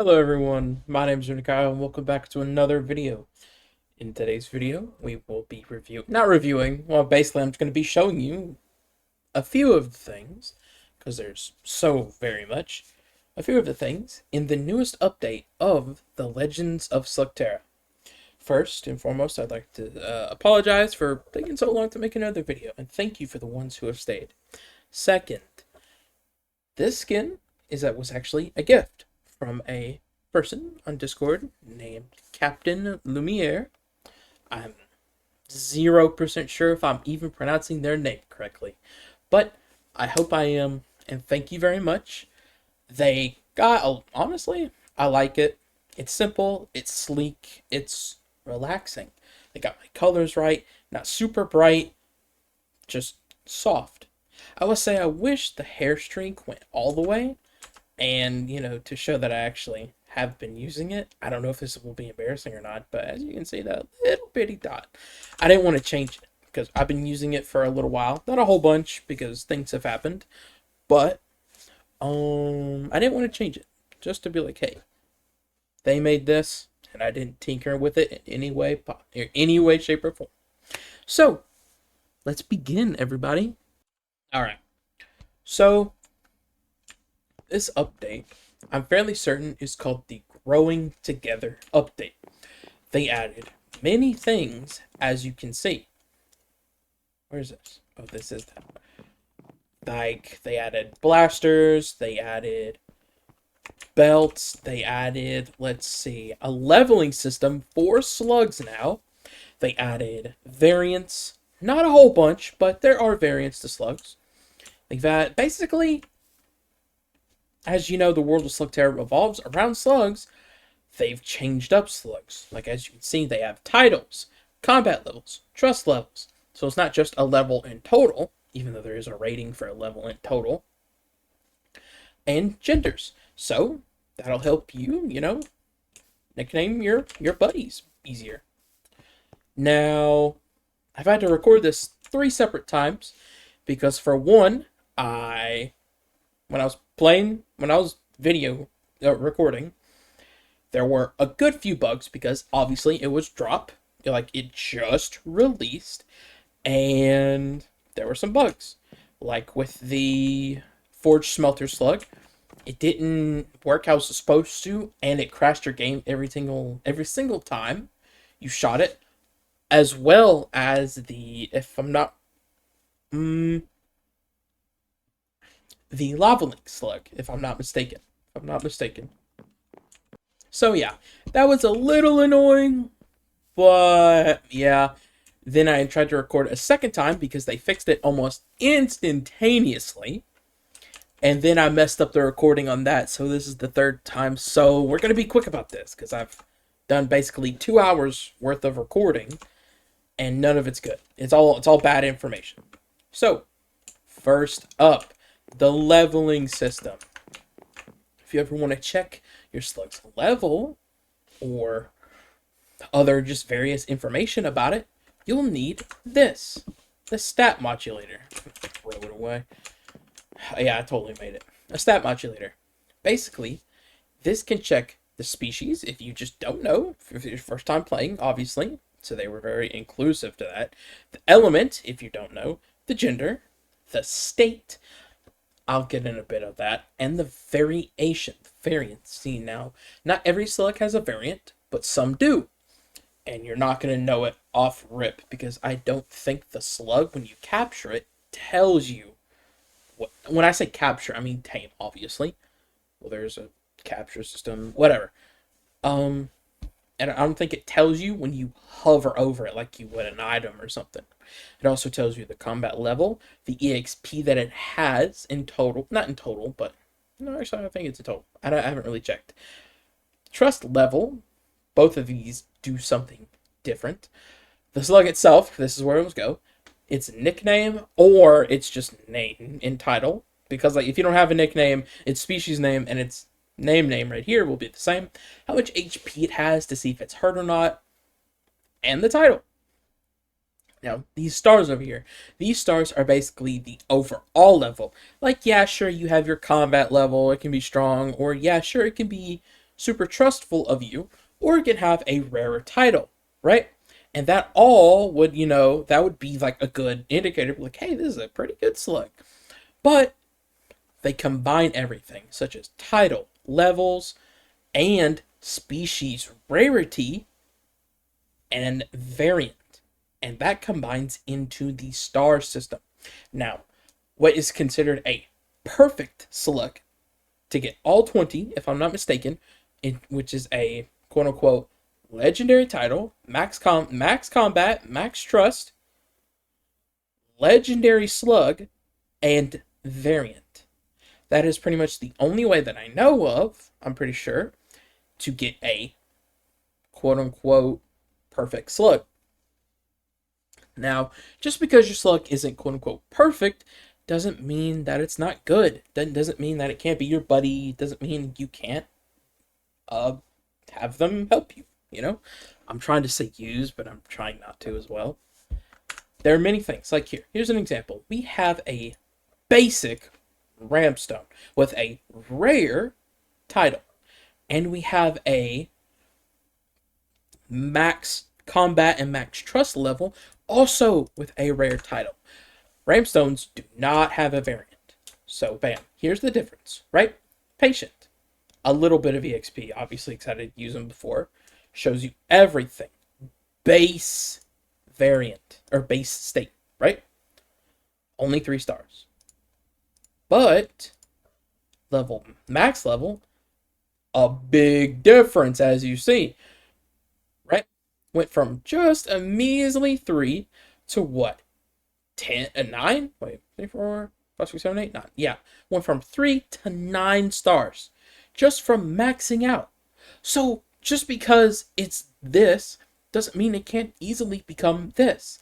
Hello everyone, my name is Kyle and welcome back to another video. In today's video, we will be basically I'm just going to be showing you a few of the things, because there's so very much, a few of the things in the newest update of the Legends of Slugterra. First and foremost, I'd like to apologize for taking so long to make another video, and thank you for the ones who have stayed. Second, this skin was actually a gift from a person on Discord named Captain Lumiere. I'm 0% sure if I'm even pronouncing their name correctly, but I hope I am, and thank you very much. Honestly, I like it. It's simple, it's sleek, it's relaxing. They got my colors right, not super bright, just soft. I will say I wish the hair streak went all the way, and to show that I actually have been using it. I don't know if this will be embarrassing or not, but as you can see, that little bitty dot, I didn't want to change it because I've been using it for a little while, not a whole bunch because things have happened, but I didn't want to change it, just to be like, hey, they made this and I didn't tinker with it in any way, shape, or form. So let's begin, everybody. All right, so this update, I'm fairly certain, is called the Growing Together update. They added many things, as you can see. Where is this? Oh, this is that. Like, they added blasters, they added belts, they added, let's see, a leveling system for slugs now. They added variants, not a whole bunch, but there are variants to slugs. They've added, basically, as you know, the world of Slugterra revolves around slugs. They've changed up slugs. Like, as you can see, they have titles, combat levels, trust levels. So it's not just a level in total, even though there is a rating for a level in total, and genders. So that'll help you, nickname your buddies easier. Now, I've had to record this 3 separate times because, for one, when I was video recording, there were a good few bugs because obviously it was drop, like it just released, and there were some bugs, like with the Forged Smelter Slug. It didn't work how it was supposed to, and it crashed your game every single time you shot it, as well as the Lava Link Slug, if I'm not mistaken. So yeah, that was a little annoying, but yeah. Then I tried to record a second time because they fixed it almost instantaneously. And then I messed up the recording on that, so this is the third time. So we're going to be quick about this because I've done basically 2 hours worth of recording and none of it's good. It's all bad information. So, first up, the leveling system. If you ever want to check your slug's level or other just various information about it, you'll need this, the stat modulator. Throw it away. Yeah, I totally made it. A stat modulator. Basically, this can check the species if you just don't know, if it's your first time playing, obviously. So they were very inclusive to that. The element, if you don't know. The gender. The state. I'll get in a bit of that. And the variation. Variance. See, now, not every slug has a variant, but some do. And you're not going to know it off rip, because I don't think the slug, when you capture it, tells you what. When I say capture, I mean tame, obviously. Well, there's a capture system, whatever. And I don't think it tells you when you hover over it like you would an item or something. It also tells you the combat level, the EXP that it has in total. Not in total, but no, actually, I think it's in total. I haven't really checked. Trust level, both of these do something different. The slug itself, this is where it must go. Its nickname, or it's just name in title. Because like if you don't have a nickname, its species name and its name right here will be the same. How much HP it has to see if it's hurt or not. And the title. Now, these stars over here, these stars are basically the overall level. Like, yeah, sure, you have your combat level, it can be strong, or yeah, sure, it can be super trustful of you, or it can have a rarer title, right? And that all would, that would be like a good indicator, like, hey, this is a pretty good slug. But they combine everything, such as title, levels, and species rarity and variant. And that combines into the star system. Now, what is considered a perfect slug to get all 20, if I'm not mistaken, which is a quote-unquote legendary title, max combat, max trust, legendary slug, and variant. That is pretty much the only way that I know of, I'm pretty sure, to get a quote-unquote perfect slug. Now, just because your slug isn't quote-unquote perfect doesn't mean that it's not good. Doesn't mean that it can't be your buddy. Doesn't mean you can't have them help you, I'm trying to say use, but I'm trying not to as well. There are many things, like here's an example. We have a basic ramstone with a rare title, and we have a max combat and max trust level also with a rare title. Ramstones do not have a variant. So bam, here's the difference, right? Patient. A little bit of EXP, obviously excited to use them before. Shows you everything. Base variant, or base state, right? Only 3 stars. But max level, a big difference, as you see, right? Went from just a measly 3 to what? 10, 9? Wait, 3, 4, 5, 6, 7, 8, 9. Yeah, went from 3 to 9 stars just from maxing out. So just because it's this doesn't mean it can't easily become this.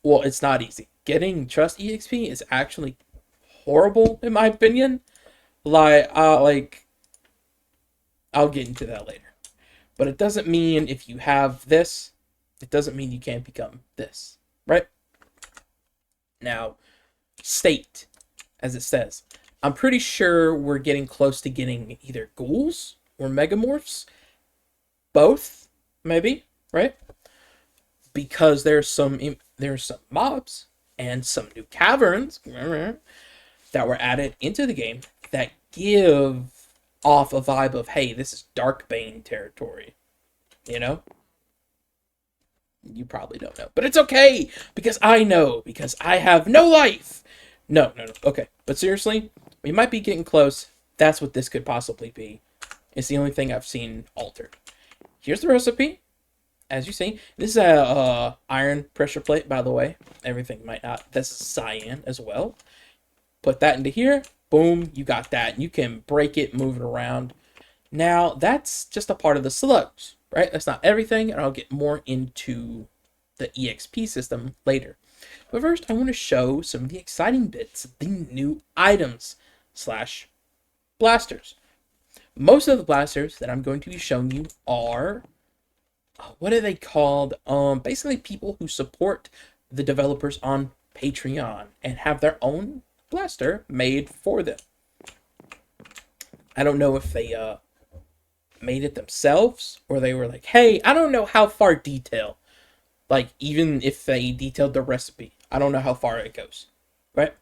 Well, it's not easy. Getting Trust EXP is actually horrible, in my opinion. I'll get into that later. But it doesn't mean if you have this, it doesn't mean you can't become this, right? Now, state, as it says. I'm pretty sure we're getting close to getting either ghouls or megamorphs. Both, maybe, right? Because there's some mobs and some new caverns that were added into the game that give off a vibe of, hey, this is Darkbane territory. You probably don't know. But it's okay, because I know, because I have no life. No. Okay, but seriously, we might be getting close. That's what this could possibly be. It's the only thing I've seen altered. Here's the recipe. As you see, this is a iron pressure plate, by the way. Everything might not. This is cyan as well. Put that into here. Boom, you got that. You can break it, move it around. Now, that's just a part of the slugs, right? That's not everything, and I'll get more into the EXP system later. But first, I want to show some of the exciting bits, the new items / blasters. Most of the blasters that I'm going to be showing you are, what are they called? Basically people who support the developers on Patreon and have their own blaster made for them. I don't know if they made it themselves, or they were like, hey, I don't know how far detail, like even if they detailed the recipe, I don't know how far it goes, right?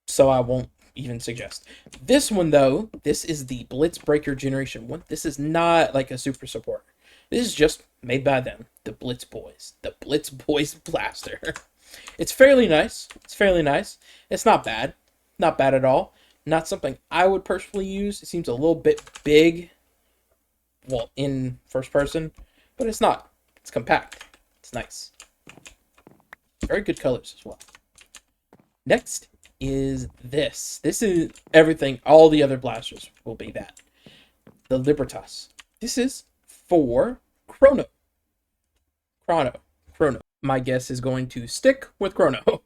So I won't even suggest. This one though, this is the Blitzbreaker Generation 1. This is not like a super support. This is just made by them, the Blitz Boys. The Blitz Boys Blaster. It's fairly nice. It's not bad. Not bad at all. Not something I would personally use. It seems a little bit big, well, in first person, but it's not. It's compact. It's nice. Very good colors as well. Next is this. This is everything. All the other blasters will be that. The Libertas. This is for Chrono. My guess is going to stick with Chrono.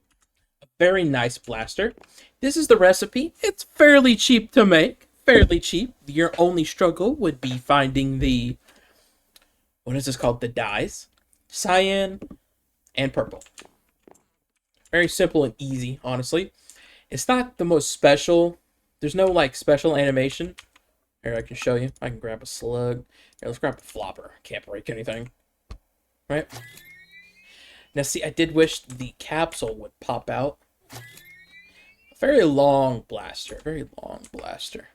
Very nice blaster. This is the recipe. It's fairly cheap to make. Fairly cheap. Your only struggle would be finding the, what is this called? The dyes. Cyan and purple. Very simple and easy, honestly. It's not the most special. There's no like special animation Here, I can show you. I can grab a slug. Here, let's grab a flopper. Can't break anything. Right? Now, see, I did wish the capsule would pop out. A very long blaster. Very long blaster.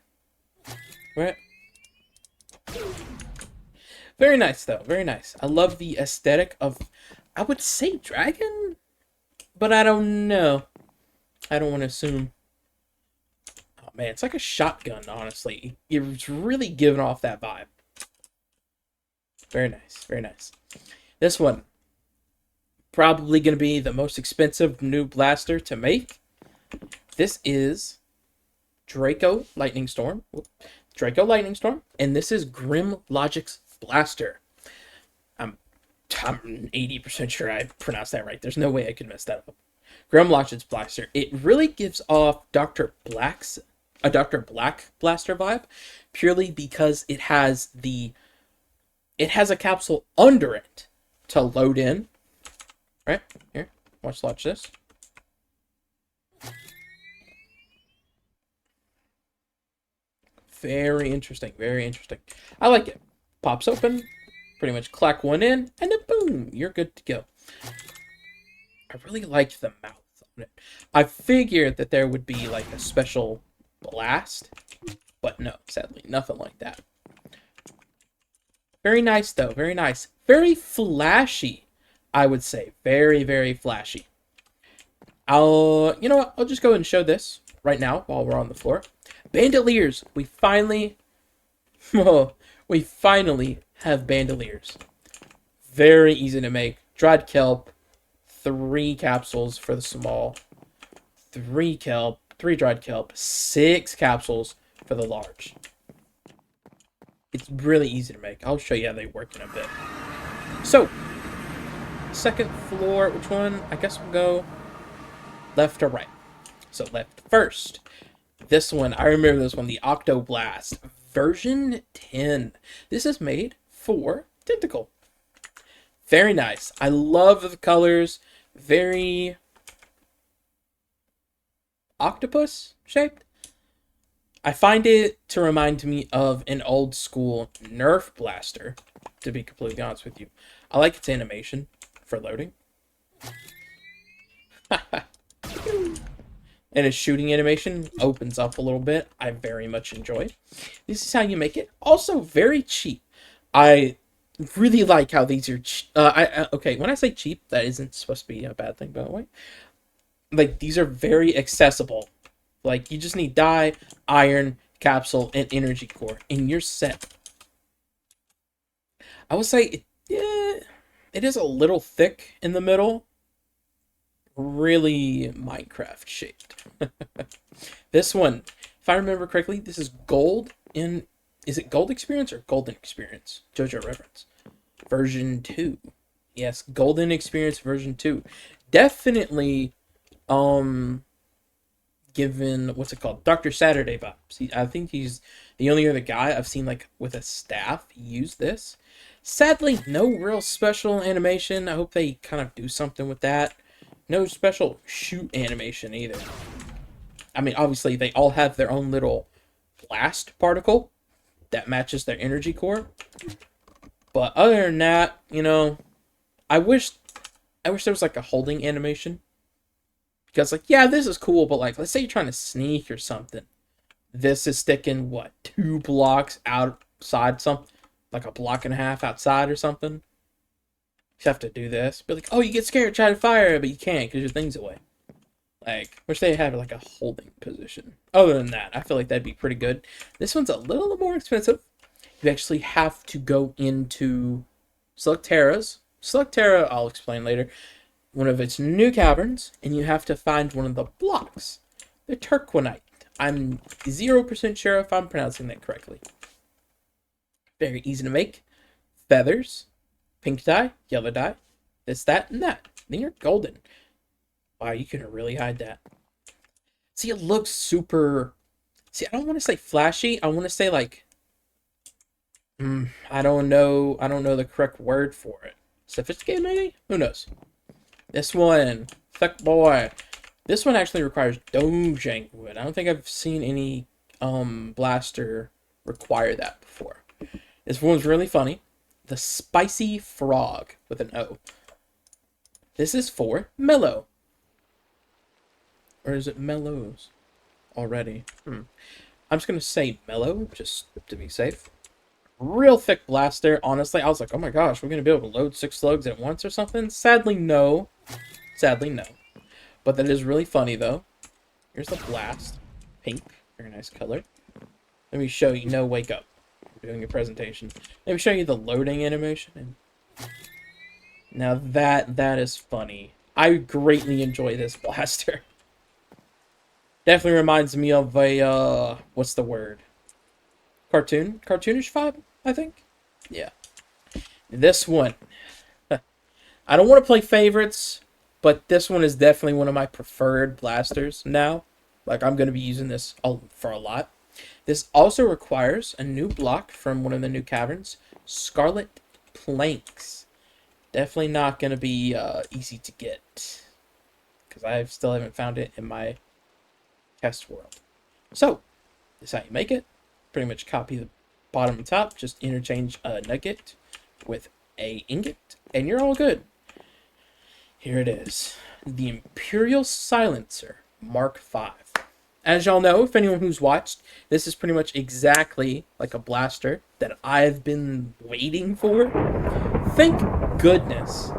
Right? Very nice, though. Very nice. I love the aesthetic of, I would say dragon, but I don't know. I don't want to assume. Oh, man, it's like a shotgun, honestly. It's really giving off that vibe. Very nice. Very nice. This one, probably going to be the most expensive new blaster to make. This is Draco Lightning Storm. Draco Lightning Storm. And this is Grim Logic's blaster. I'm 80% sure I pronounced that right. There's no way I could mess that up. Grim Logic's blaster. It really gives off a Dr. Black blaster vibe, purely because it has a capsule under it to load in. Right here, watch this. Very interesting, very interesting. I like it. Pops open, pretty much clack one in, and then boom, you're good to go. I really like the mouth on it. I figured that there would be like a special blast, but no, sadly, nothing like that. Very nice though, very nice. Very flashy, I would say. Very, very flashy. You know what? I'll just go ahead and show this right now while we're on the floor. Bandoliers. We finally have bandoliers. Very easy to make. Dried kelp. 3 capsules for the small. 3 kelp. 3 dried kelp. 6 capsules for the large. It's really easy to make. I'll show you how they work in a bit. So, second floor, which one? I guess we'll go left or right. So left first. This one, I remember this one, the Octo Blast, version 10. This is made for Tentacle. Very nice. I love the colors. Very octopus shaped. I find it to remind me of an old school Nerf blaster, to be completely honest with you. I like its animation for loading. And its shooting animation opens up a little bit. I very much enjoy. This is how you make it. Also very cheap. I really like how these are okay, when I say cheap, that isn't supposed to be a bad thing, by the way. Like, these are very accessible. Like, you just need dye, iron, capsule, and energy core, and you're set. I would say it is a little thick in the middle. Really Minecraft shaped. This one, if I remember correctly, this is gold in... Is it Gold Experience or Golden Experience? JoJo reference. Version 2. Yes, Golden Experience version 2. Definitely, given, what's it called? Dr. Saturday vibes. I think he's the only other guy I've seen, like, with a staff use this. Sadly, no real special animation. I hope they kind of do something with that. No special shoot animation either. I mean, obviously, they all have their own little blast particle that matches their energy core. But other than that, you know, I wish there was like a holding animation. Because, like, yeah, this is cool, but, like, let's say you're trying to sneak or something. This is sticking, what, 2 blocks outside something? Like a block and a half outside or something? You have to do this. Be like, oh, you get scared, try to fire, but you can't because your thing's away. Like, wish they had, like, a holding position. Other than that, I feel like that'd be pretty good. This one's a little more expensive. You actually have to go into Slugterra's. Slugterra, I'll explain later. One of its new caverns, and you have to find one of the blocks. The Turquoise. I'm 0% sure if I'm pronouncing that correctly. Very easy to make. Feathers. Pink dye. Yellow dye. This, that, and that. Then you're golden. Wow, you can really hide that. See, it looks super... See, I don't want to say flashy. I want to say, like... I don't know the correct word for it. Sophisticated, maybe? Who knows? This one. Thick boy. This one actually requires Dojang wood. I don't think I've seen any blaster require that before. This one's really funny. The Spicy Frog with an O. This is for Mellow. Or is it Mellows already? I'm just going to say Mellow, just to be safe. Real thick blaster. Honestly, I was like, oh my gosh, we're going to be able to load 6 slugs at once or something? Sadly, no. Sadly, no. But that is really funny, though. Here's the blast. Pink. Very nice color. Let me show you. No, wake up. I'm doing a presentation. Let me show you the loading animation. Now that is funny. I greatly enjoy this blaster. Definitely reminds me of a, what's the word? Cartoonish vibe, I think? Yeah. This one. I don't want to play favorites, but this one is definitely one of my preferred blasters now. Like, I'm going to be using this for a lot. This also requires a new block from one of the new caverns. Scarlet Planks. Definitely not going to be easy to get. Because I still haven't found it in my test world. So, this is how you make it. Pretty much copy the bottom and top. Just interchange a nugget with a ingot. And you're all good. Here it is. The Imperial Silencer Mark V. As y'all know, if anyone who's watched, this is pretty much exactly like a blaster that I've been waiting for. Thank goodness.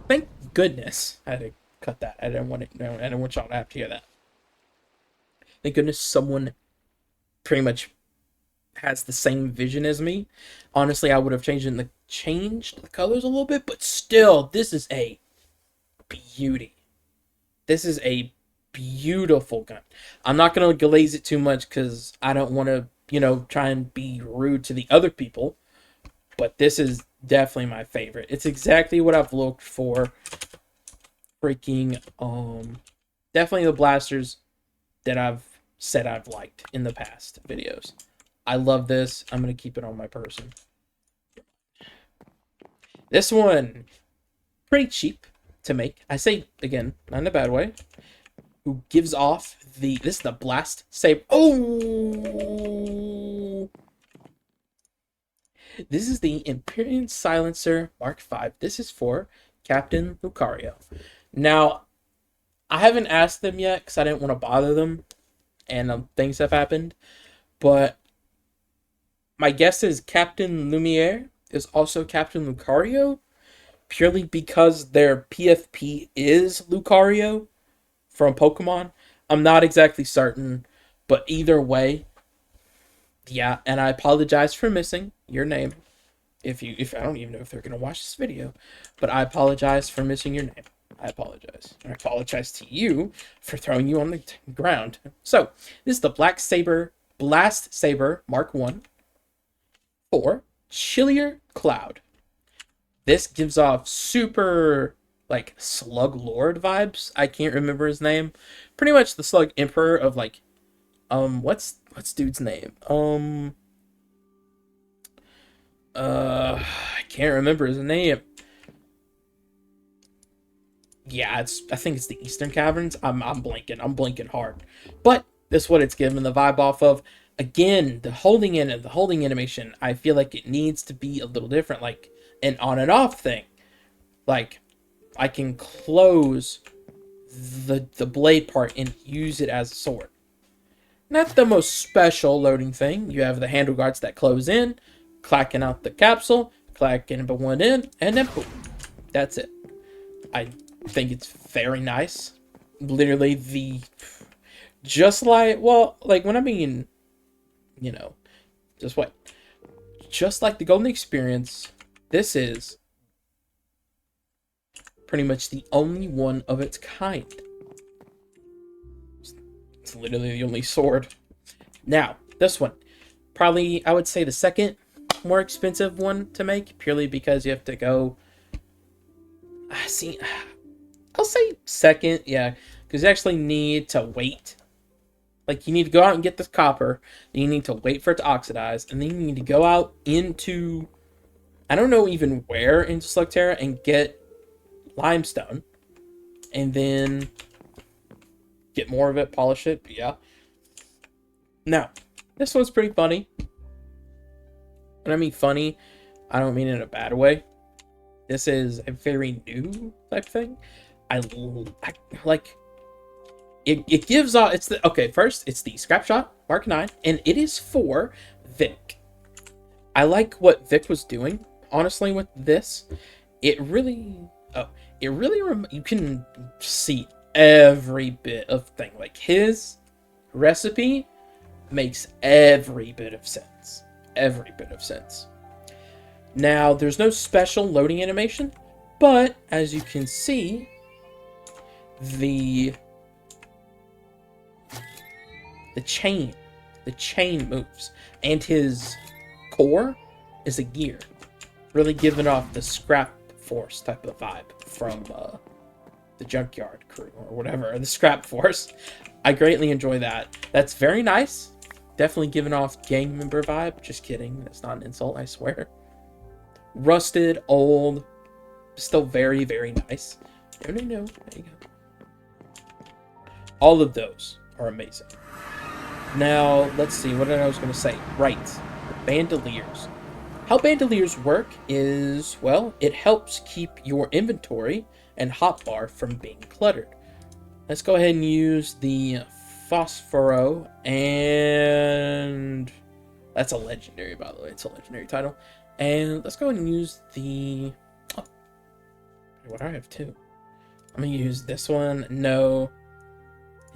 Thank goodness. I had to cut that. I didn't want y'all to have to hear that. Thank goodness someone pretty much has the same vision as me. Honestly, I would have changed the colors a little bit, but still, this is a beauty. This is a beautiful gun. I'm not going to glaze it too much because I don't want to, try and be rude to the other people. But this is definitely my favorite. It's exactly what I've looked for. Freaking, definitely the blasters that I've said I've liked in the past videos. I love this. I'm going to keep it on my person. This one, pretty cheap to make. I say, again, not in a bad way. Who gives off this is the Blast Saber. Oh! This is the Imperial Silencer Mark V. This is for Captain Lucario. Now, I haven't asked them yet because I didn't want to bother them. And things have happened. But my guess is Captain Lumiere is also Captain Lucario. Purely because their PFP is Lucario from Pokemon. I'm not exactly certain. But either way. Yeah, and I apologize for missing your name. If I don't even know if they're going to watch this video. But I apologize for missing your name. I apologize. I apologize to you for throwing you on the ground. So, this is the Blast Saber Mark I for Chillier Cloud. This gives off super, like, Slug Lord vibes. I can't remember his name. Pretty much the Slug Emperor of, like, what's dude's name? I can't remember his name. Yeah, I think it's the Eastern Caverns. I'm blinking hard. But this is what it's giving the vibe off of. Again, the holding animation, I feel like it needs to be a little different, like an on and off thing. Like, I can close the blade part and use it as a sword. Not the most special loading thing. You have the handle guards that close in, clacking out the capsule, clacking one in, and then boom. That's it. I think it's very nice. Literally just like the Golden Experience, this is pretty much the only one of its kind. It's literally the only sword. Now, this one, probably I would say the second more expensive one to make, purely because you have to go. I'll say second, yeah, because you actually need to wait. Like, you need to go out and get this copper, then you need to wait for it to oxidize, and then you need to go out into, I don't know even where into Slugterra, and get limestone, and then get more of it, polish it, but yeah. Now, this one's pretty funny. And I mean funny, I don't mean in a bad way. This is a very new type thing. I like it gives off, it's the, okay, first it's the Scrap Shot Mark 9, and it is for Vic. I like what Vic was doing, honestly, with this. It really, you can see every bit of thing. Like, his recipe makes every bit of sense. Every bit of sense. Now, there's no special loading animation, but as you can see, the chain moves, and his core is a gear, really giving off the Scrap Force type of vibe from the Junkyard Crew or whatever, or the Scrap Force. I greatly enjoy that. That's very nice. Definitely giving off gang member vibe. Just kidding. That's not an insult, I swear. Rusted, old, still very, very nice. No. There you go. All of those are amazing. Now, let's see. What I was going to say. Right. Bandoliers. How bandoliers work is, well, it helps keep your inventory and hotbar from being cluttered. Let's go ahead and use the Phosphoro, and that's a legendary, by the way. It's a legendary title. And let's go ahead and use the... Oh, what do I have two? I'm going to use this one. No.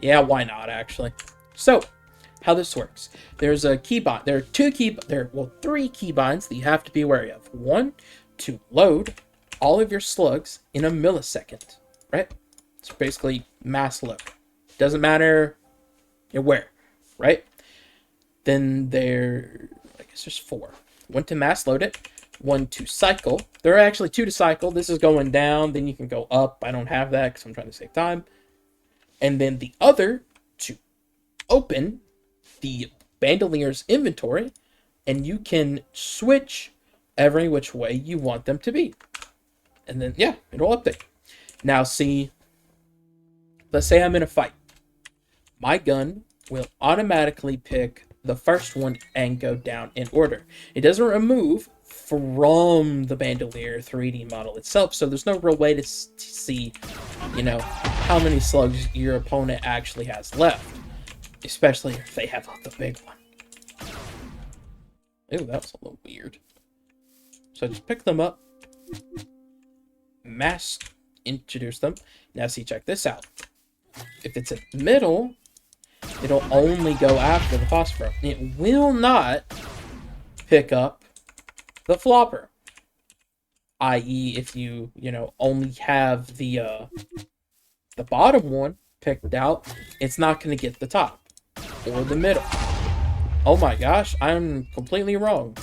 Yeah, why not, actually? So, how this works. There's a keybind. There are three keybinds that you have to be wary of. One, to load all of your slugs in a millisecond, right? It's basically mass load. Doesn't matter where, right? Then I guess there's four. One to mass load it, one to cycle. There are actually two to cycle. This is going down, then you can go up. I don't have that because I'm trying to save time. And then the other to open the Bandolier's inventory, and you can switch every which way you want them to be. And then, yeah, it'll update. Now, see, let's say I'm in a fight. My gun will automatically pick the first one and go down in order. It doesn't remove from the Bandolier 3D model itself, so there's no real way to see, how many slugs your opponent actually has left. Especially if they have the big one. Ew, that was a little weird. So just pick them up. Mass introduce them. Now see, check this out. If it's in the middle, it'll only go after the phosphor. It will not pick up the flopper. I.e., if you, only have the bottom one picked out, it's not going to get the top. Or the middle. Oh my gosh, I'm completely wrong.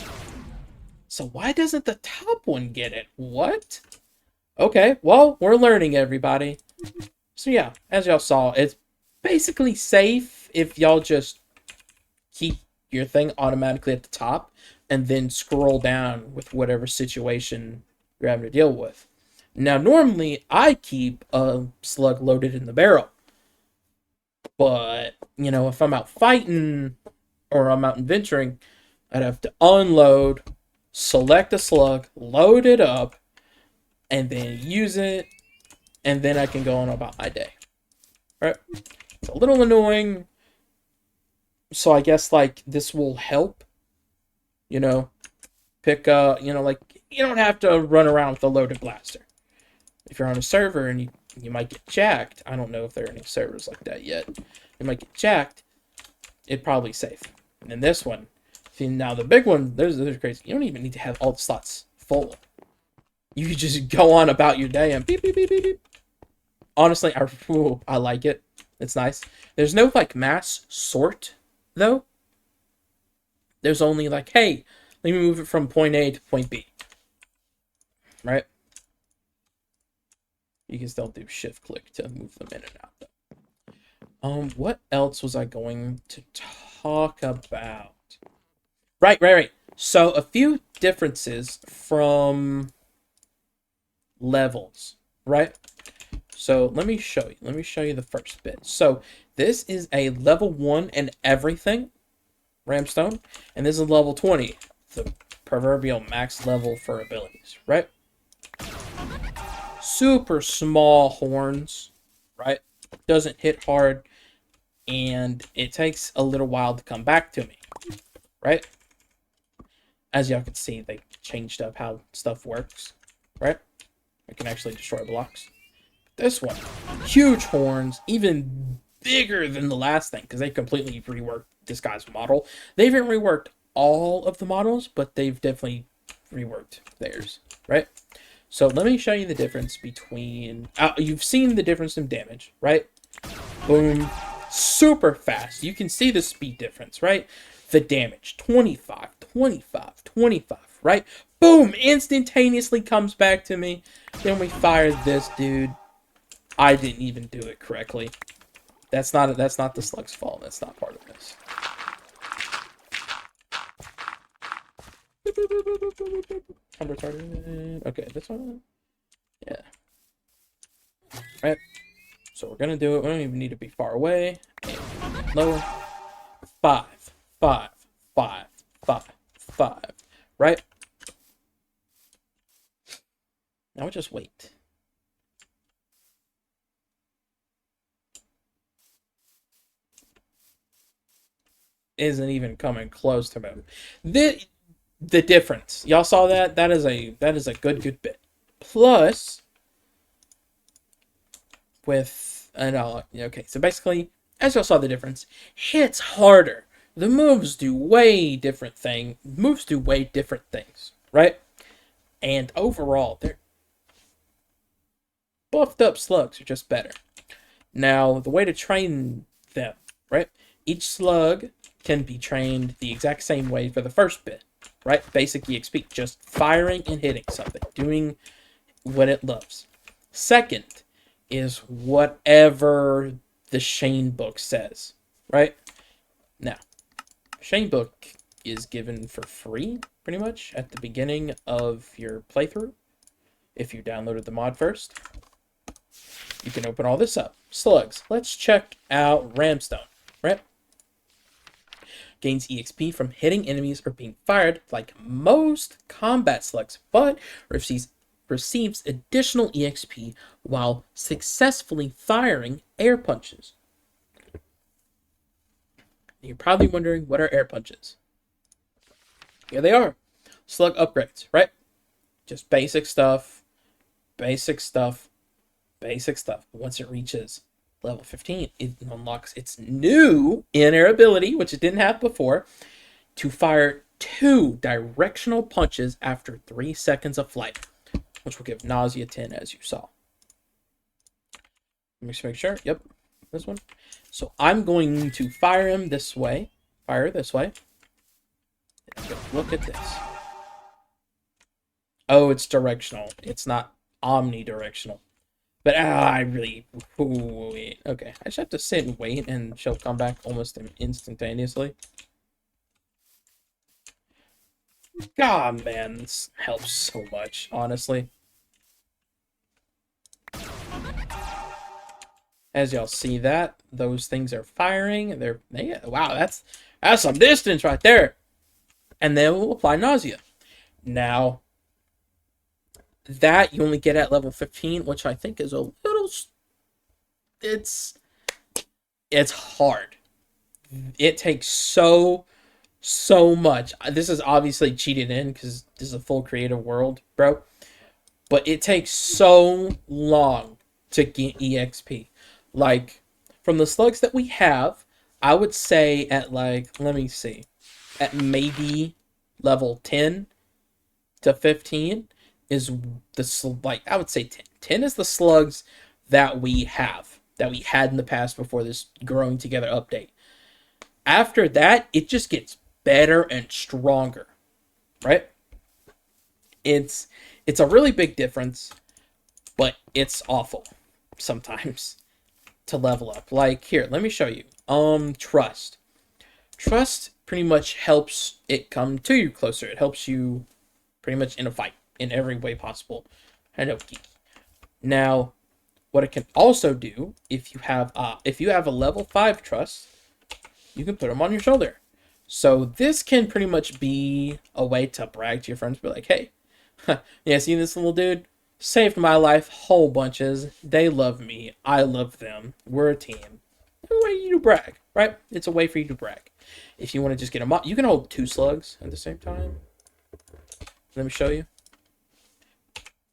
So why doesn't the top one get it? What? Okay, well, we're learning, everybody. So yeah, as y'all saw, it's basically safe if y'all just keep your thing automatically at the top and then scroll down with whatever situation you're having to deal with. Now, normally, I keep a slug loaded in the barrel. But, if I'm out fighting or I'm out adventuring, I'd have to unload, select a slug, load it up, and then use it, and then I can go on about my day. Right? It's a little annoying. So I guess, this will help, pick up, you don't have to run around with a loaded blaster. If you're on a server and you might get jacked. I don't know if there are any servers like that yet. You might get jacked. It's probably safe. And then this one. See, now the big one, those are crazy. You don't even need to have all the slots full. You can just go on about your day and beep, beep, beep, beep, beep. Honestly, I like it. It's nice. There's no, mass sort, though. There's only, hey, let me move it from point A to point B. Right? You can still do shift click to move them in and out, though. What else was I going to talk about? Right. So, a few differences from levels, right? So, let me show you. Let me show you the first bit. So, this is a level 1 and everything. Ramstone, and this is level 20, the proverbial max level for abilities, right? Super small horns, right? Doesn't hit hard, and it takes a little while to come back to me, right? As y'all can see, they changed up how stuff works, right? I can actually destroy blocks. This one, huge horns, even bigger than the last thing, because they completely reworked this guy's model. They haven't reworked all of the models, but they've definitely reworked theirs, right? So let me show you the difference between... you've seen the difference in damage, right? Boom. Super fast. You can see the speed difference, right? The damage, 25, 25, 25, right? Boom! Instantaneously comes back to me. Then we fired this dude. I didn't even do it correctly. That's not the Slug's fault. That's not part of this. Unretarded. Okay, this one. Yeah. Right. So we're gonna do it. We don't even need to be far away. And lower. 5, 5, 5, 5, 5. Right. Now we just wait. Isn't even coming close to me. The difference. Y'all saw that? That is a good bit. Plus with okay, so basically, as y'all saw the difference, hits harder. The moves do way different things, right? And overall, they're buffed up slugs are just better. Now, the way to train them, right? Each slug can be trained the exact same way for the first bit, right? Basic EXP, just firing and hitting something, doing what it loves. Second is whatever the Shane book says, right? Now, Shane book is given for free, pretty much, at the beginning of your playthrough. If you downloaded the mod first, you can open all this up. Slugs. Let's check out Ramstone, right? Gains EXP from hitting enemies or being fired like most combat slugs, but receives additional EXP while successfully firing air punches. You're probably wondering, what are air punches? Here they are. Slug upgrades, right? Just basic stuff, basic stuff, basic stuff. Once it reaches level 15, it unlocks its new in-air ability, which it didn't have before, to fire 2 directional punches after 3 seconds of flight, which will give nausea 10, as you saw. Let me just make sure. Yep, this one. So I'm going to fire him this way. Fire this way. Look at this. Oh, it's directional. It's not omnidirectional. But I really... Wait. Okay, I just have to sit and wait, and she'll come back almost instantaneously. God, man, this helps so much, honestly. As y'all see that, those things are firing. Wow, that's some distance right there. And then we'll apply nausea. Now, that you only get at level 15, which I think is a little... It's hard. It takes so much. This is obviously cheated in because this is a full creative world, bro. But it takes so long to get EXP. Like, from the slugs that we have, I would say at like, let me see, at maybe level 10 to 15 is the, like, I would say 10. 10 is the slugs that we have, that we had in the past before this Growing Together update. After that, it just gets better and stronger, right? It's a really big difference, but it's awful sometimes to level up. Like, here, let me show you. Trust. Trust pretty much helps it come to you closer. It helps you pretty much in a fight in every way possible. I know, geek. Now, what it can also do, if you have a level 5 trust, you can put them on your shoulder. So this can pretty much be a way to brag to your friends, be like, hey, yeah, see this little dude? Saved my life whole bunches. They love me. I love them. We're a team. A way you to brag, right? It's a way for you to brag. If you want to just get a mod, you can hold 2 slugs at the same time. Let me show you.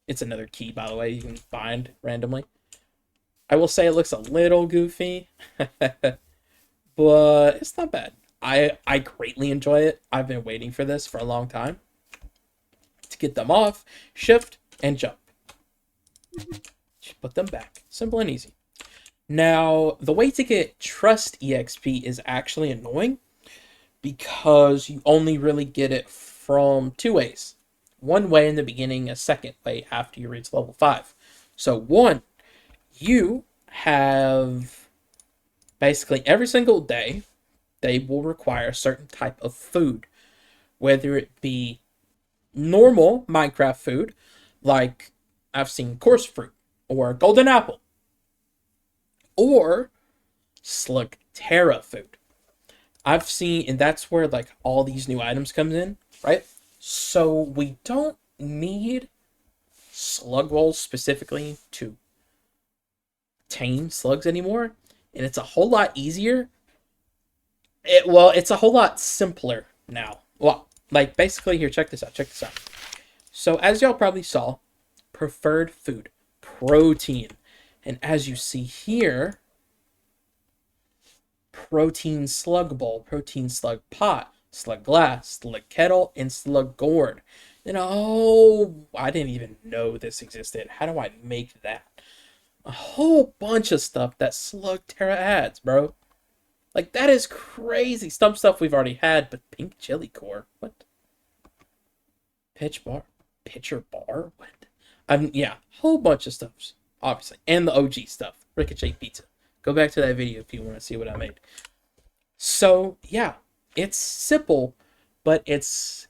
It's another key, by the way, you can find randomly. I will say it looks a little goofy, but it's not bad. I greatly enjoy it. I've been waiting for this for a long time. To get them off, shift, and jump. Just put them back. Simple and easy. Now, the way to get Trust EXP is actually annoying because you only really get it from 2 ways. One way in the beginning, a second way after you reach level 5. So 1, you have basically every single day, they will require a certain type of food, whether it be normal Minecraft food, like I've seen coarse fruit or golden apple, or Slugterra food. I've seen, and that's where like all these new items comes in, right? So we don't need slug rolls specifically to tame slugs anymore, and it's a whole lot easier. It's a whole lot simpler now. Well, like basically here, check this out. Check this out. So as y'all probably saw, preferred food, protein, and as you see here, protein slug bowl, protein slug pot, slug glass, slug kettle, and slug gourd. And oh, I didn't even know this existed. How do I make that? A whole bunch of stuff that Slugterra adds, bro. Like, that is crazy. Some stuff we've already had, but pink chili core? What? Pitcher bar? What? Yeah, whole bunch of stuff, obviously. And the OG stuff. Ricochet pizza. Go back to that video if you want to see what I made. So, yeah. It's simple, but it's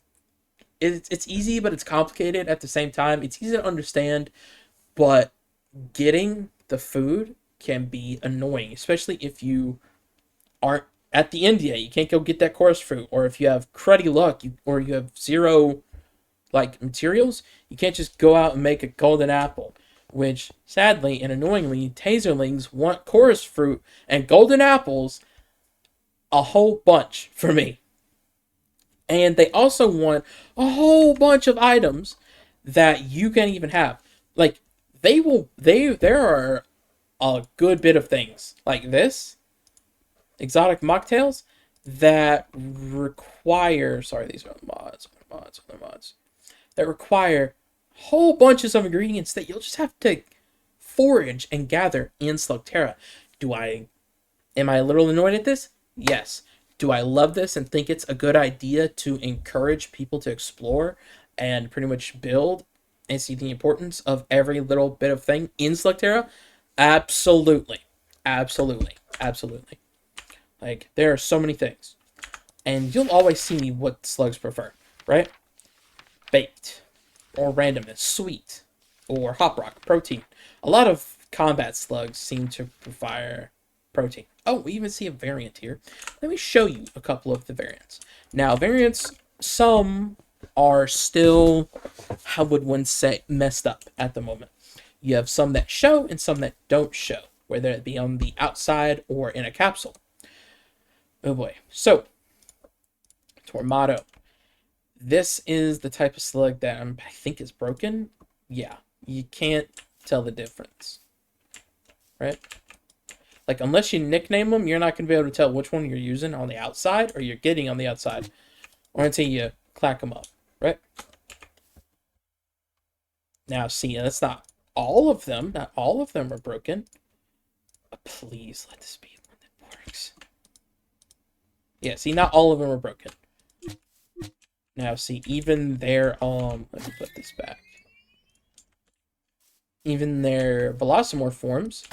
easy, but it's complicated at the same time. It's easy to understand, but getting the food can be annoying, especially if you aren't at the end yet. You can't go get that coarse fruit, or if you have cruddy luck, or you have 0 like materials, you can't just go out and make a golden apple. Which sadly and annoyingly, taserlings want coarse fruit and golden apples a whole bunch for me. And they also want a whole bunch of items that you can't even have. Like, there are a good bit of things like this, exotic mocktails, that require, sorry, these are mods, that require whole bunches of ingredients that you'll just have to forage and gather in Slugterra. Am I a little annoyed at this? Yes. Do I love this and think it's a good idea to encourage people to explore and pretty much build and see the importance of every little bit of thing in Slugterra? Absolutely. Absolutely. Absolutely. Like, there are so many things. And you'll always see what slugs prefer, right? Baked, or randomness, sweet, or hop rock, protein. A lot of combat slugs seem to prefer protein. Oh, we even see a variant here. Let me show you a couple of the variants. Now, variants, some are still, how would one say, messed up at the moment. You have some that show and some that don't show, whether it be on the outside or in a capsule. Oh boy. So, Tornado. This is the type of slug that I think is broken. Yeah, you can't tell the difference, right? Like, unless you nickname them, you're not going to be able to tell which one you're using on the outside or you're getting on the outside, or until you clack them up, right? Now, see, that's not all of them. Not all of them are broken. But please let this be one that works. Yeah, see, not all of them are broken. Now, see, even their, let me put this back. Even their Velocimorph forms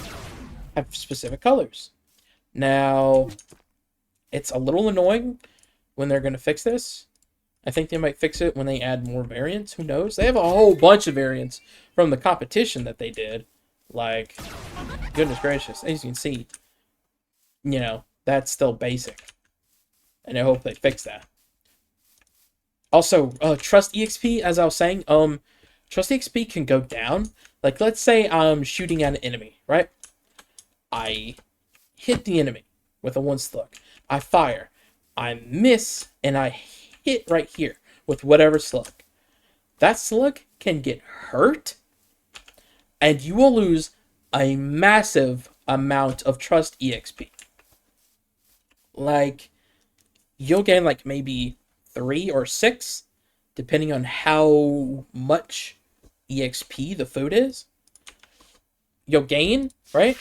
have specific colors. Now, it's a little annoying when they're going to fix this. I think they might fix it when they add more variants. Who knows? They have a whole bunch of variants from the competition that they did. Like, goodness gracious. As you can see, you know, that's still basic. and I hope they fix that. Also, trust EXP, as I was saying, trust EXP can go down. Like, let's say I'm shooting at an enemy, right? I hit the enemy with a 1 slug. I fire. I miss, and I hit right here with whatever slug. That slug can get hurt, and you will lose a massive amount of trust EXP. Like, you'll gain like maybe 3 or 6, depending on how much EXP the food is. You'll gain, right?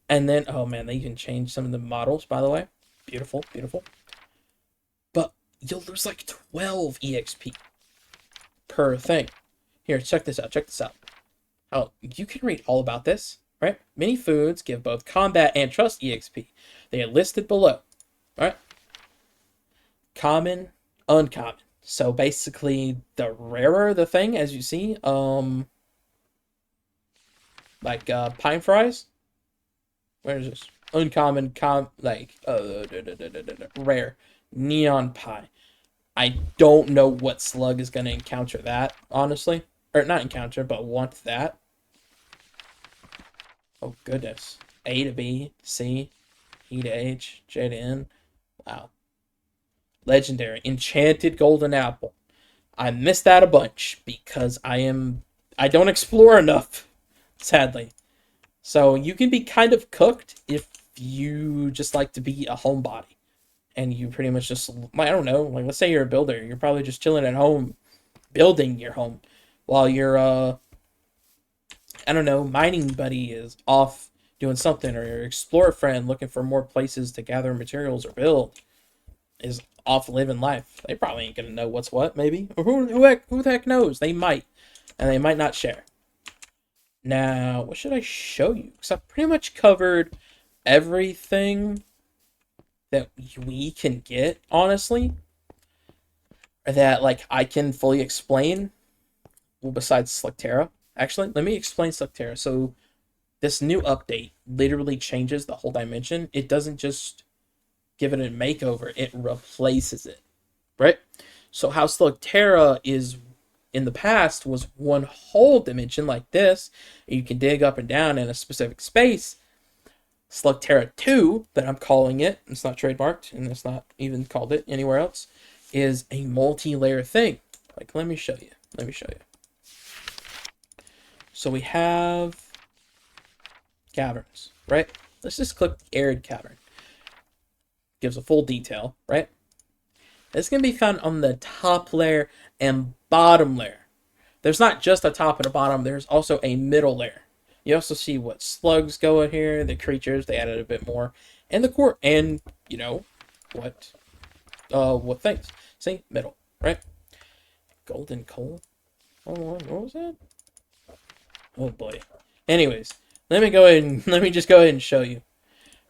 And then, oh man, they can change some of the models, by the way. Beautiful, beautiful. But you'll lose like 12 EXP per thing. Here, check this out, check this out. Oh, you can read all about this, right? Many foods give both combat and trust EXP. They are listed below, right? Common, uncommon. So basically, the rarer the thing, as you see, like pine fries. Where is this? Uncommon, rare, neon pie. I don't know what slug is going to encounter that, honestly. Or not encounter, but want that. Oh, goodness. A to B, C, E to H, J to N. Wow. Legendary. Enchanted golden apple. I missed that a bunch because I don't explore enough, sadly. So you can be kind of cooked if you just like to be a homebody. And you pretty much just, I don't know, like let's say you're a builder. You're probably just chilling at home, building your home. While your, I don't know, mining buddy is off doing something. Or your explorer friend looking for more places to gather materials or build is off living life. They probably ain't going to know what's what, maybe. Or who the heck knows? They might. And they might not share. Now, what should I show you? Because I've pretty much covered everything that we can get, honestly. Or that, like, I can fully explain. Well, besides Slugterra. Actually, let me explain Slugterra. So, this new update literally changes the whole dimension. It doesn't just give it a makeover. It replaces it. Right? So, how Slugterra is in the past was one whole dimension like this. You can dig up and down in a specific space. Slugterra 2, that I'm calling it, it's not trademarked, and it's not even called it anywhere else, is a multi-layer thing. Like, let me show you. Let me show you. So we have caverns, right? Let's just click arid cavern. Gives a full detail, right? This can be found on the top layer and bottom layer. There's not just a top and a bottom, there's also a middle layer. You also see what slugs go in here, the creatures, they added a bit more, and the core, and, you know, what things. See, middle, right? Golden coal? Oh, what was that? Oh boy. Anyways, let me just go ahead and show you.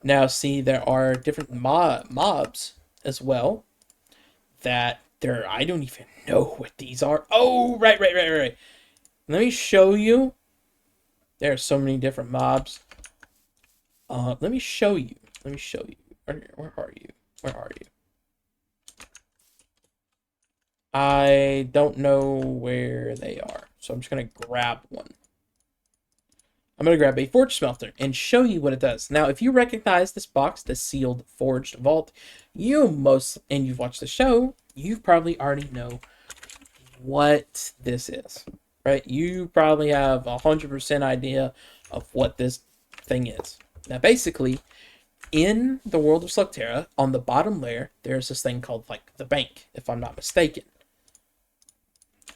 Now, see, there are different mobs as well that I don't even know what these are. Oh, right. Let me show you. There are so many different mobs. Let me show you. Where are you? I don't know where they are, so I'm just going to grab one. I'm going to grab a forge smelter and show you what it does. Now, if you recognize this box, the sealed forged vault, and you've watched the show, you probably already know what this is, right? You probably have 100% idea of what this thing is. Now, basically, in the world of Slugterra, on the bottom layer, there's this thing called, like, the bank, if I'm not mistaken.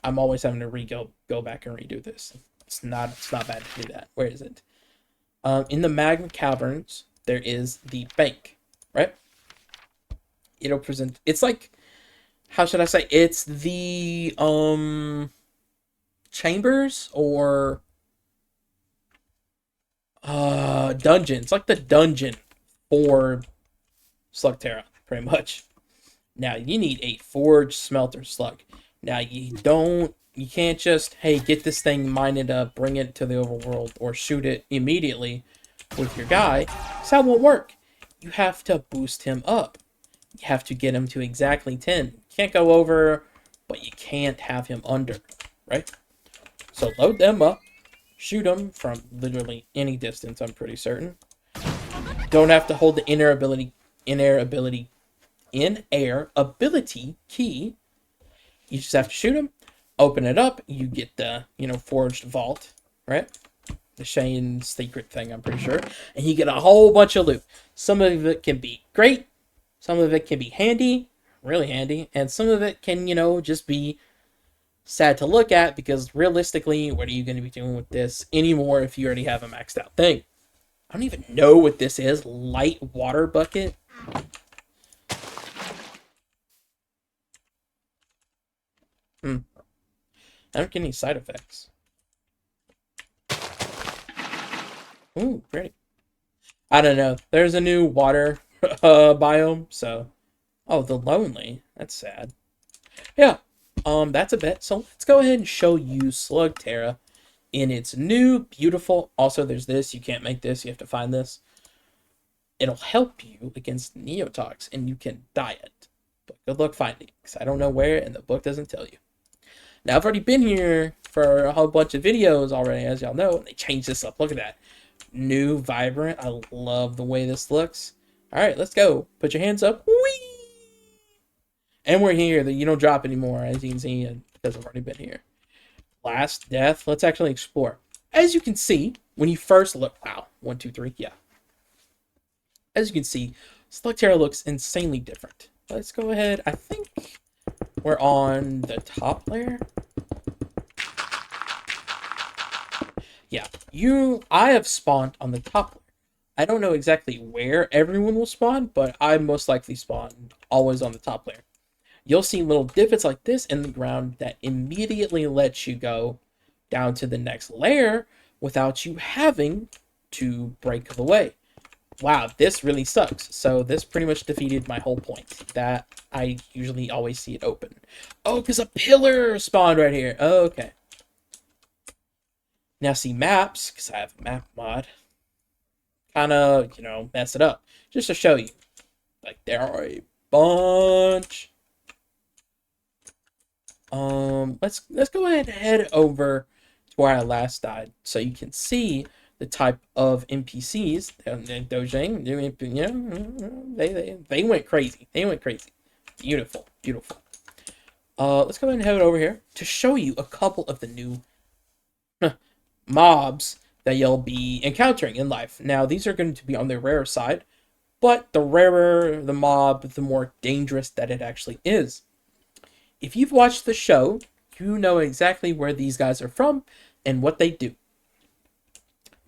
I'm always having to go back and redo this. It's not bad to do that. Where is it? In the magma caverns, there is the bank, right? It'll present. It's like, how should I say? It's the chambers or dungeon. It's like the dungeon for Slugterra, pretty much. Now you need a forged smelter slug. Now you can't just, hey, get this thing, mine it up, bring it to the overworld, or shoot it immediately with your guy. So that won't work. You have to boost him up. You have to get him to exactly 10. You can't go over, but you can't have him under, right? So load them up, shoot them from literally any distance, I'm pretty certain. Don't have to hold the in air ability key. You just have to shoot them, open it up, you get the, forged vault, right? The Shane's secret thing, I'm pretty sure. And you get a whole bunch of loot. Some of it can be great, some of it can be handy, really handy, and some of it can, just be sad to look at because realistically, what are you going to be doing with this anymore if you already have a maxed out thing? I don't even know what this is. Light water bucket? I don't get any side effects. Ooh, pretty. I don't know. There's a new water biome, so... Oh, the lonely. That's sad. Yeah, that's a bit. So let's go ahead and show you Slugterra in its new, beautiful... Also, there's this. You can't make this. You have to find this. It'll help you against Neotox, and you can dye it. But good luck finding it, because I don't know where, and the book doesn't tell you. Now, I've already been here for a whole bunch of videos already, as y'all know, and they changed this up. Look at that. New, vibrant. I love the way this looks. All right, let's go. Put your hands up. Whee! And we're here. You don't drop anymore, as you can see, because I've already been here. Last death. Let's actually explore. As you can see, when you first look... Wow. 1, 2, 3. Yeah. As you can see, Slugterra looks insanely different. Let's go ahead. I think we're on the top layer. Yeah, I have spawned on the top layer. I don't know exactly where everyone will spawn, but I most likely spawn always on the top layer. You'll see little divots like this in the ground that immediately lets you go down to the next layer without you having to break the way. Wow, this really sucks. So this pretty much defeated my whole point, that I usually always see it open. Oh, because a pillar spawned right here. Oh, okay. Now see maps, because I have a map mod, kind of, mess it up. Just to show you. Like, there are a bunch. Let's go ahead and head over to where I last died, so you can see the type of NPCs. Dojang, they went crazy. They went crazy. Beautiful, beautiful. Let's go ahead and head over here to show you a couple of the new mobs that you'll be encountering in life. Now, these are going to be on the rare side, but the rarer the mob, the more dangerous that it actually is. If you've watched the show, you know exactly where these guys are from and what they do.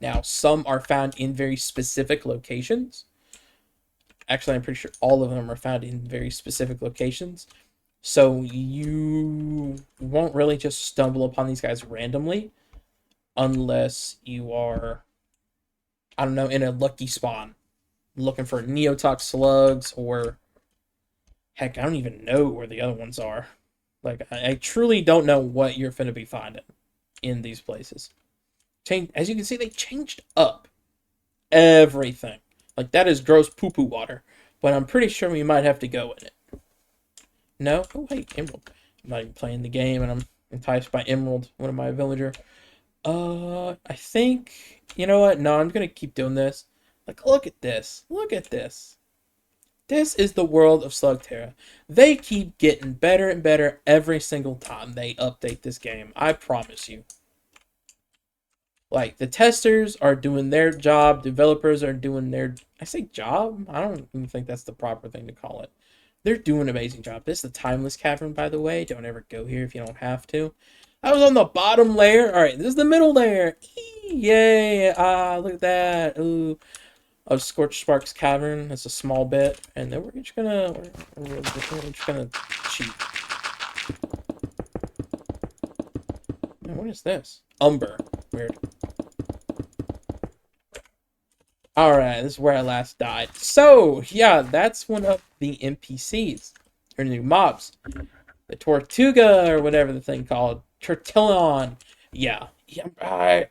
Now, some are found in very specific locations. Actually, I'm pretty sure all of them are found in very specific locations. So you won't really just stumble upon these guys randomly unless you are, I don't know, in a lucky spawn looking for Neotox slugs, or heck, I don't even know where the other ones are. Like, I truly don't know what you're finna be finding in these places. As you can see, they changed up everything. Like, that is gross poo-poo water, but I'm pretty sure we might have to go in it. No? Oh, wait, Emerald. I'm not even playing the game, and I'm enticed by Emerald, one of my villager. I think... You know what? No, I'm gonna keep doing this. Like, look at this. Look at this. This is the world of Slugterra. They keep getting better and better every single time they update this game. I promise you. Like, the testers are doing their job. Developers are doing their... I say job? I don't even think that's the proper thing to call it. They're doing an amazing job. This is the Timeless Cavern, by the way. Don't ever go here if you don't have to. I was on the bottom layer. Alright, this is the middle layer. Yay! Ah, look at that. Ooh. Of Scorched Sparks Cavern. That's a small bit. And then we're just gonna... We're just gonna cheat. Man, what is this? Umber. Weird. Alright, this is where I last died. So, yeah, that's one of the NPCs. Or new mobs. The Tortuga, or whatever the thing called. Tortillon. Yeah. I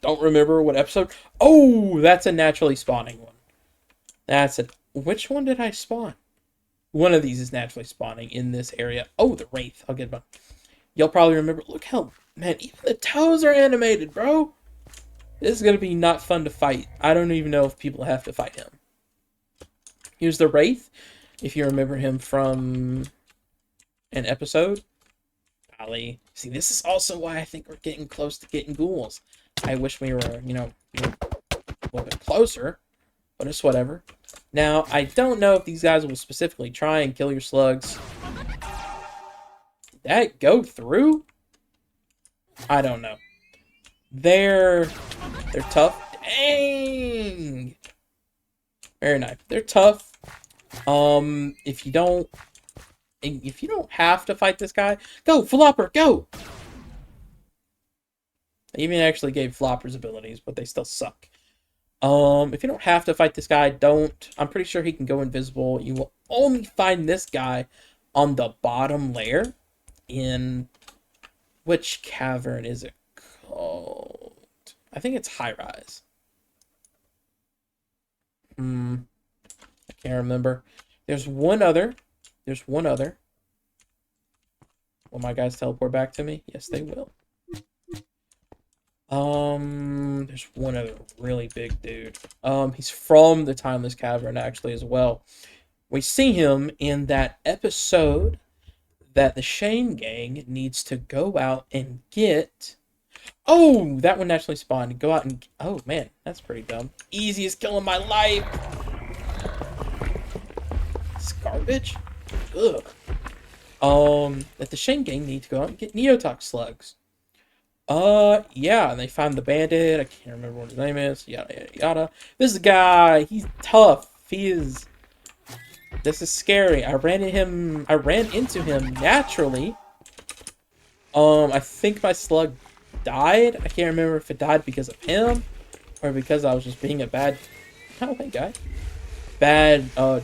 don't remember what episode. Oh, that's a naturally spawning one. That's it. Which one did I spawn? One of these is naturally spawning in this area. Oh, the Wraith. I'll get one. You'll probably remember. Look how, man, even the toes are animated, bro. This is going to be not fun to fight. I don't even know if people have to fight him. Here's the Wraith. If you remember him from an episode. Golly. See, this is also why I think we're getting close to getting ghouls. I wish we were, you know, a little bit closer. But it's whatever. Now, I don't know if these guys will specifically try and kill your slugs. Did that go through? I don't know. They're tough. Dang! Very nice. They're tough. If you don't have to fight this guy, go, Flopper, go! They even actually gave Flopper's abilities, but they still suck. If you don't have to fight this guy, don't. I'm pretty sure he can go invisible. You will only find this guy on the bottom layer in... Which cavern is it called? I think it's High Rise. I can't remember. There's one other. Will my guys teleport back to me? Yes, they will. There's one other really big dude. He's from the Timeless Cavern, actually, as well. We see him in that episode that the Shane gang needs to go out and get... Oh, that one naturally spawned. Go out and... Oh, man, that's pretty dumb. Easiest kill in my life. It's garbage. Ugh. That the Shane gang need to go out and get Neotox slugs. Yeah, and they found the bandit. I can't remember what his name is. Yada, yada, yada. This guy, he's tough. This is scary. I ran into him naturally. I think my slug died. I can't remember if it died because of him or because I was just being a bad... Oh, hey, guy. Bad, what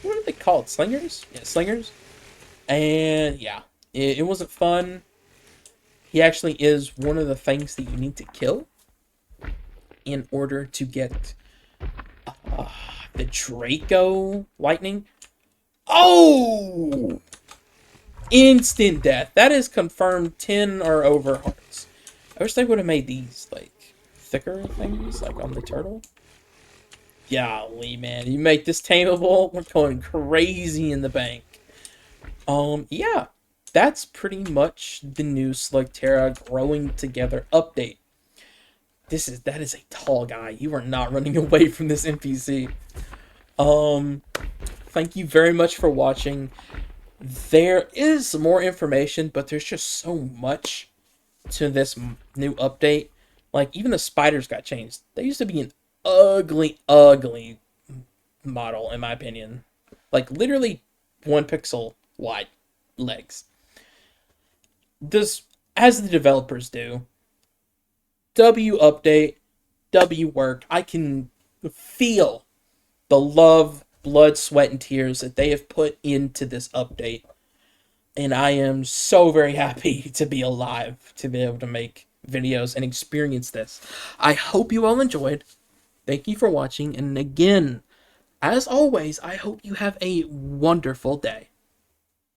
are they called? Slingers? Yeah, slingers. And, yeah. It wasn't fun. He actually is one of the things that you need to kill in order to get the Draco lightning. Oh! Instant death. That is confirmed 10 or over hearts. I wish they would have made these, like, thicker things, like on the turtle. Golly, man. You make this tameable, we're going crazy in the bank. Yeah. That's pretty much the new Slugterra Growing Together update. That is a tall guy. You are not running away from this NPC. Thank you very much for watching. There is more information, but there's just so much to this new update. Like, even the spiders got changed. They used to be an ugly, ugly model, in my opinion. Like, literally 1 pixel wide legs. As the developers do, W update, W work. I can feel the love, blood, sweat, and tears that they have put into this update. And I am so very happy to be alive, to be able to make videos and experience this. I hope you all enjoyed. Thank you for watching. And again, as always, I hope you have a wonderful day.